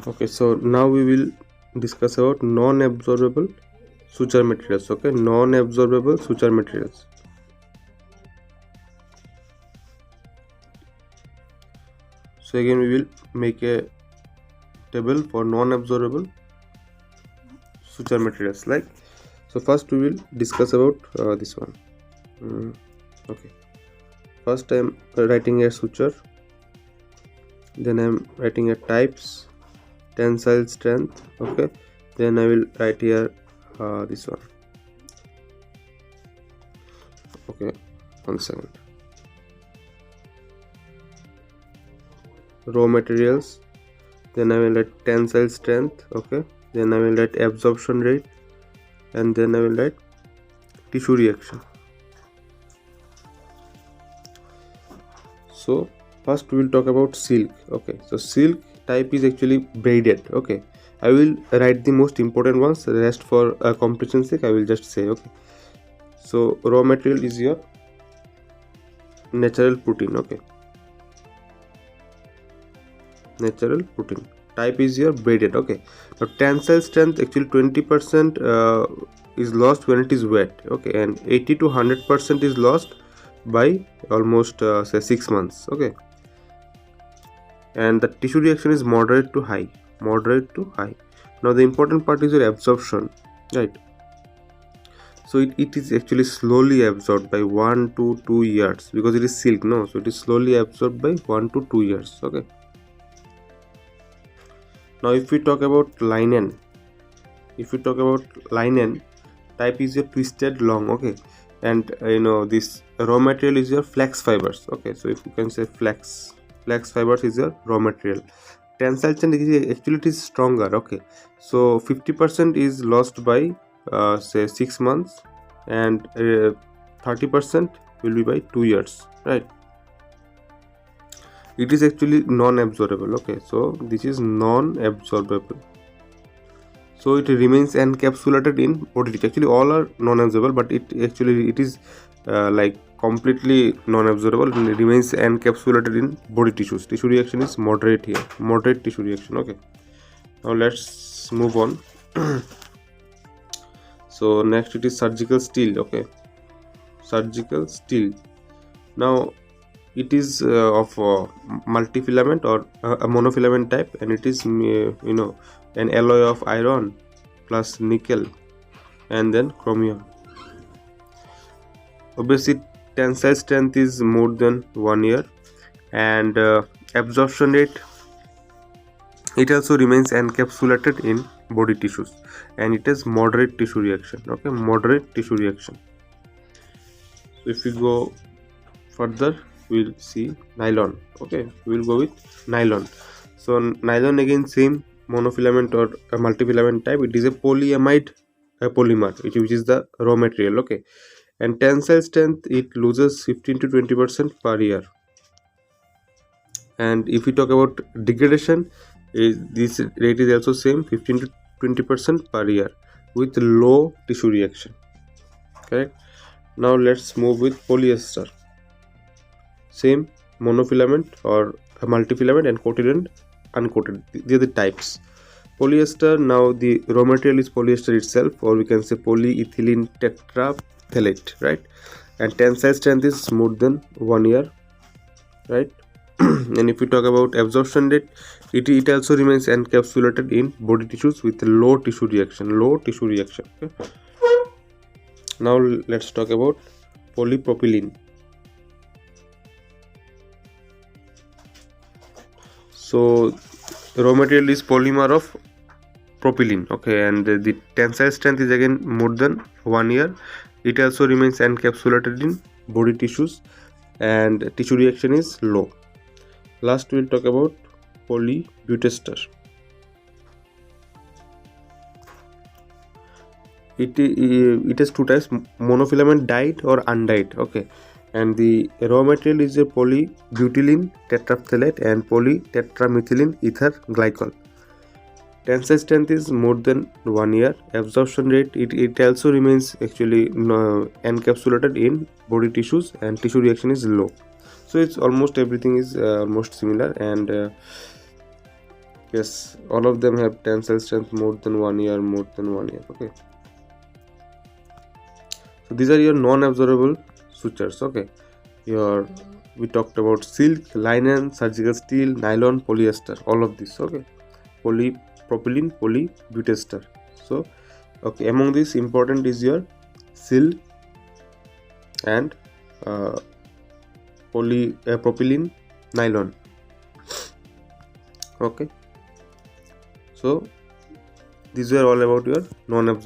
Okay, so now we will discuss about non-absorbable suture materials. Okay, non-absorbable suture materials. So again we will make a table for non-absorbable suture materials. So first we will discuss about this one. Okay, first I am writing a suture, then I am writing a types, tensile strength. Okay, then I will write here this one. Okay, 1 second. Raw materials, then I will write tensile strength. Okay, then I will write absorption rate, and then I will write tissue reaction. So first we will talk about silk. Okay, so silk type is actually braided. Okay, I will write the most important ones, the rest for completion sake I will just say. Okay, so raw material is your natural protein. Okay, natural protein. Type is your braided. Okay, now tensile strength actually 20% is lost when it is wet. Okay, and 80 to 100% is lost by almost say 6 months. Okay, and the tissue reaction is moderate to high. Now the important part is your absorption, right? So it is actually slowly absorbed by 1 to 2 years, because it is silk, no? So it is slowly absorbed by 1 to 2 years. Okay, now if we talk about linen, type is your twisted long. Okay, and this raw material is your flax fibers. Okay, so if you can say flax fibers is your raw material. Tensile strength is actually it is stronger. Okay, so 50% is lost by say 6 months, and 30% will be by 2 years, right? It is actually non-absorbable. Okay, so this is non-absorbable, so it remains encapsulated in body tissue. Actually all are non-absorbable, but it is like completely non-absorbable and it remains encapsulated in body tissues. Tissue reaction is moderate here, moderate tissue reaction. Okay, now let's move on. So next it is surgical steel. Okay, surgical steel. Now it is of multifilament or a monofilament type, and it is an alloy of iron plus nickel and then chromium. Obviously tensile strength is more than 1 year, and absorption rate, it also remains encapsulated in body tissues, and it is moderate tissue reaction. Okay, moderate tissue reaction. So if we go further, we'll see nylon. Okay, we'll go with nylon. So nylon again same monofilament or a multifilament type. It is a polyamide polymer, which is the raw material. Okay, and tensile strength, it loses 15 to 20% per year. And if we talk about degradation, this rate is also same, 15 to 20% per year, with low tissue reaction. Correct. Now let's move with polyester. Same monofilament or a multifilament, and coated and uncoated. These are the types. Polyester, now the raw material is polyester itself, or we can say polyethylene tetraphthalate, right? And tensile strength is more than 1 year, right? And if we talk about absorption rate, it also remains encapsulated in body tissues with low tissue reaction. Okay? Now let's talk about polypropylene. So raw material is polymer of propylene. Okay, and the tensile strength is again more than 1 year. It also remains encapsulated in body tissues, and tissue reaction is low. Last we'll talk about polyester. It has two types: monofilament dyed or undyed. Okay, and the raw material is a polybutylene tetraphthalate and polytetramethylene ether glycol. Tensile strength is more than 1 year. Absorption rate, it also remains actually encapsulated in body tissues, and tissue reaction is low. So it's almost everything is almost similar, and Yes, all of them have tensile strength more than 1 year, more than 1 year. Okay, so these are your non-absorbable sutures. Okay, your we talked about silk, linen, surgical steel, nylon, polyester, all of this. Okay, polypropylene, polybutester. So okay, among these important is your silk and polypropylene, nylon. Okay, so these were all about your non-absorbable